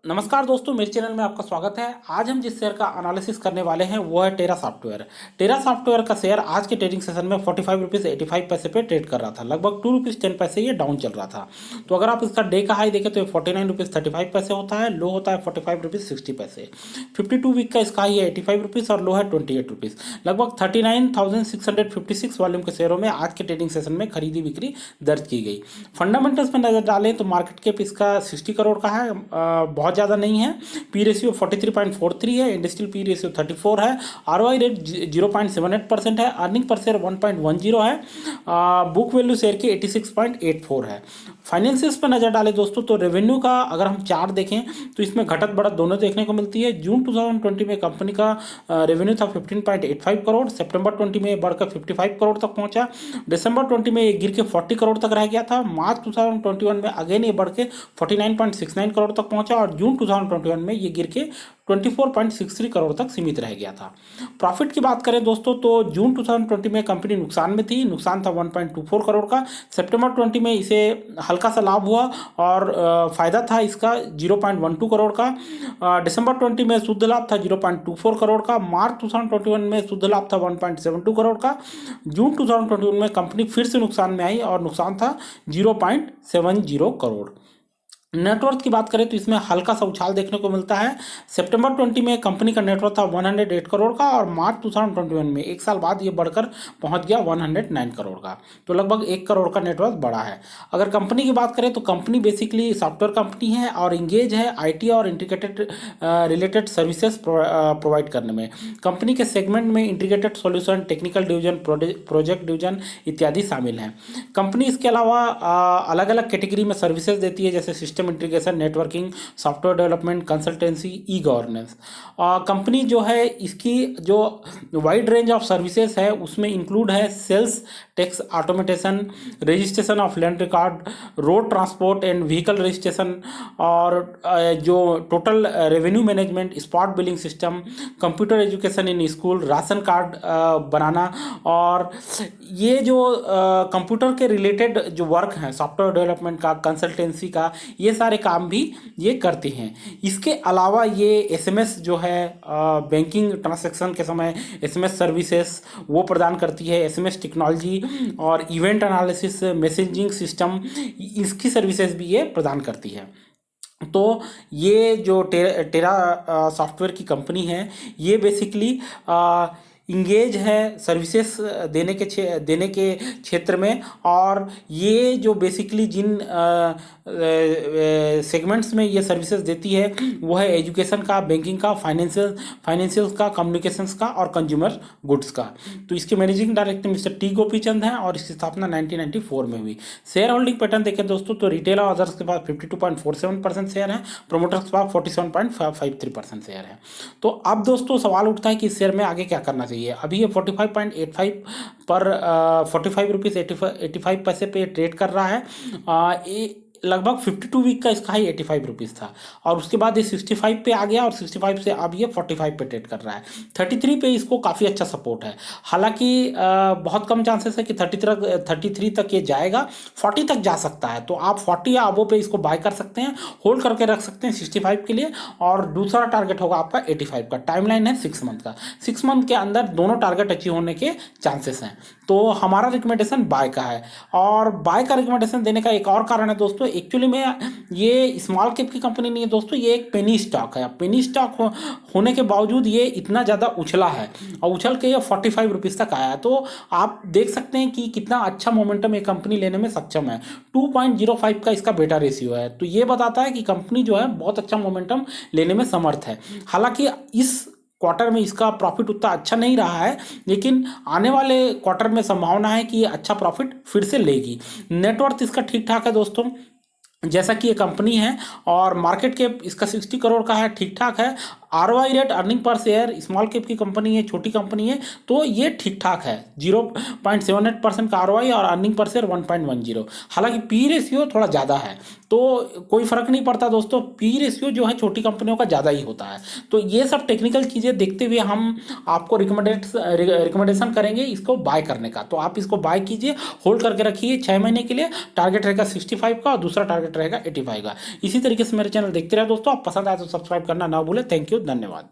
नमस्कार दोस्तों, मेरे चैनल में आपका स्वागत है। आज हम जिस शेयर का एनालिसिस करने वाले हैं वो है टेरा सॉफ्टवेयर। टेरा सॉफ्टवेयर का शेयर आज के ट्रेडिंग सेशन में 45 रुपीज़ 85 पैसे पे ट्रेड कर रहा था। लगभग 2 रुपीज़ 10 पैसे ये डाउन चल रहा था। तो अगर आप इसका डे का हाई देखें तो ये 49 रुपीज़ 35 पैसे होता है, लो होता है 45 रुपीज़ 60 पैसे। 52 वीक का इसका हाई है 85 रुपीज़ और लो है 28 रुपीज़। लगभग 39,656 वॉल्यूम के शेयरों में आज के ट्रेडिंग सेशन में खरीदी बिक्री दर्ज की गई। फंडामेंटल्स में नजर डालें तो मार्केट कैप इसका 60 करोड़ का है, बहुत ज़्यादा नहीं है। पी रेशियो 43.43 है, इंडस्ट्रियल पी रेशियो 34 है, आरओआई रेट 0.78% है, अर्निंग पर शेयर 1.10 है, बुक वैल्यू शेयर की 86.84 है। फाइनेंशियल्स पर नजर डालें दोस्तों तो रेवेन्यू का अगर हम चार्ट देखें तो इसमें घटत बढ़त दोनों देखने को मिलती है। जून 2020 में कंपनी का रेवेन्यू था 15.85 करोड़, सितंबर 20 में बढ़कर 55 करोड़ तक पहुंचा, दिसंबर 20 में ये गिर के 40 करोड़ तक रह गया था, मार्च 2021 में अगेन ये बढ़ के 49.69 करोड़ तक पहुंचा और जून 2021 में ये गिर के 24.63 करोड़ तक सीमित रह गया था। प्रॉफिट की बात करें दोस्तों तो जून 2020 में कंपनी नुकसान में थी, नुकसान था 1.24 करोड़ का। सितंबर 20 में इसे हल्का सा लाभ हुआ और फायदा था इसका 0.12 करोड़ का। दिसंबर 20 में शुद्ध लाभ था 0.24 करोड़ का। मार्च 2021 में शुद्ध लाभ था 1.72 करोड़ का। जून 2021 में कंपनी फिर से नुकसान में आई और नुकसान था 0.70 करोड़। नेटवर्थ की बात करें तो इसमें हल्का सा उछाल देखने को मिलता है। सितंबर 20 में कंपनी का नेटवर्थ था 108 करोड़ का और मार्च 2021 में एक साल बाद ये बढ़कर पहुंच गया 109 करोड़ का। तो लगभग 1 करोड़ का नेटवर्थ बढ़ा है। अगर कंपनी की बात करें तो कंपनी बेसिकली सॉफ्टवेयर कंपनी है और इंगेज है आईटी और इंटीग्रेटेड रिलेटेड सर्विसेज प्रोवाइड करने में। कंपनी के सेगमेंट में integrated solution, technical division, project division इत्यादि शामिल हैं। कंपनी इसके अलावा अलग अलग कैटेगरी में सर्विसेज देती है, जैसे system integration, networking, software development, consultancy, e governance. Company जो है इसकी जो वाइड रेंज ऑफ सर्विसेज है उसमें इंक्लूड है sales tax automation, registration of land record, road transport and vehicle registration और जो total revenue management, spot billing system, computer education in school, ration card बनाना और ये जो कंप्यूटर के रिलेटेड जो वर्क हैं सॉफ्टवेयर डेवलपमेंट का, कंसल्टेंसी का, ये सारे काम भी ये करते हैं। इसके अलावा ये एसएमएस जो है बैंकिंग ट्रांसैक्शन के समय एसएमएस सर्विसेज वो प्रदान करती है, एसएमएस टेक्नोलॉजी और इवेंट एनालिसिस, मैसेजिंग सिस्टम, इसकी सर्विसेज भी ये प्रदान करती है। तो ये जो टेरा सॉफ्टवेयर की कंपनी है ये बेसिकली इंगेज है सर्विसेज देने के क्षेत्र में और ये जो बेसिकली जिन सेगमेंट्स में ये सर्विसेज देती है वो है एजुकेशन का, बैंकिंग का, फाइनेंशियल का, कम्युनिकेशंस का और कंज्यूमर गुड्स का। तो इसके managing director mister T Gopichand हैं और इसकी स्थापना 1994 में हुई। शेयर होल्डिंग पैटर्न देखें दोस्तों तो रिटेल और अदर्स के पास 52.47% शेयर है, प्रोमोटर्स के पास 47.53% शेयर है। तो अब दोस्तों सवाल उठता है कि इस शेयर में आगे क्या करना चाहिए। अभी ये 45.85 पर 45 रुपीज़ 85 पैसे पे ट्रेड कर रहा है। लगभग 52 वीक का इसका हाई 85 रुपीज़ था और उसके बाद ये 65 पे आ गया और 65 से अब ये 45 पे ट्रेड कर रहा है। 33 पे इसको काफ़ी अच्छा सपोर्ट है। हालांकि बहुत कम चांसेस है कि 33 तक ये जाएगा, 40 तक जा सकता है। तो आप 40 या अबो पे इसको बाय कर सकते हैं, होल्ड करके रख सकते हैं 65 के लिए। और दूसरा टारगेट होगा आपका 85 का। टाइमलाइन है 6 मंथ का, 6 मंथ के अंदर दोनों टारगेट अचीव होने के चांसेस हैं। तो हमारा रिकमेंडेशन बाय का है। और बाय का रिकमेंडेशन देने का एक और कारण है दोस्तों, एक्चुअली में ये स्मॉल कैप की कंपनी नहीं है दोस्तों, ये एक पेनी स्टॉक है। पेनी स्टॉक होने के बावजूद ये इतना ज़्यादा उछला है और उछल के ये 45 रुपीज़ तक आया है। तो आप देख सकते हैं कि कितना अच्छा मोमेंटम ये कंपनी लेने में सक्षम है। 2.05 का इसका बेटा रेशियो है। तो ये बताता है कि कंपनी जो है बहुत अच्छा मोमेंटम लेने में समर्थ है। हालांकि इस क्वार्टर में इसका प्रॉफिट उतना अच्छा नहीं रहा है, लेकिन आने वाले क्वार्टर में संभावना है कि ये अच्छा प्रॉफिट फिर से लेगी। नेटवर्थ इसका ठीक ठाक है दोस्तों, जैसा कि ये कंपनी है और मार्केट कैप इसका 60 करोड़ का है, ठीक ठाक है। ROI rate, earning per share, small cap की कंपनी है, छोटी कंपनी है, तो ये ठीक ठाक है। 0.78% का ROI और अर्निंग पर शेयर 1.10। हालांकि पी रेशियो थोड़ा ज़्यादा है, तो कोई फर्क नहीं पड़ता दोस्तों, पी रेशियो जो है छोटी कंपनियों का ज़्यादा ही होता है। तो ये सब टेक्निकल चीज़ें देखते हुए हम आपको रिकमेंडेशन करेंगे इसको बाय करने का। तो आप इसको बाय कीजिए, होल्ड करके रखिए 6 महीने के लिए। टारगेट रहेगा 65 का और दूसरा टारगेट रहेगा 85 का। इसी तरीके से मेरे चैनल देखते रहे दोस्तों। आप पसंद आए तो सब्सक्राइब करना ना भूलें। थैंक यू, धन्यवाद।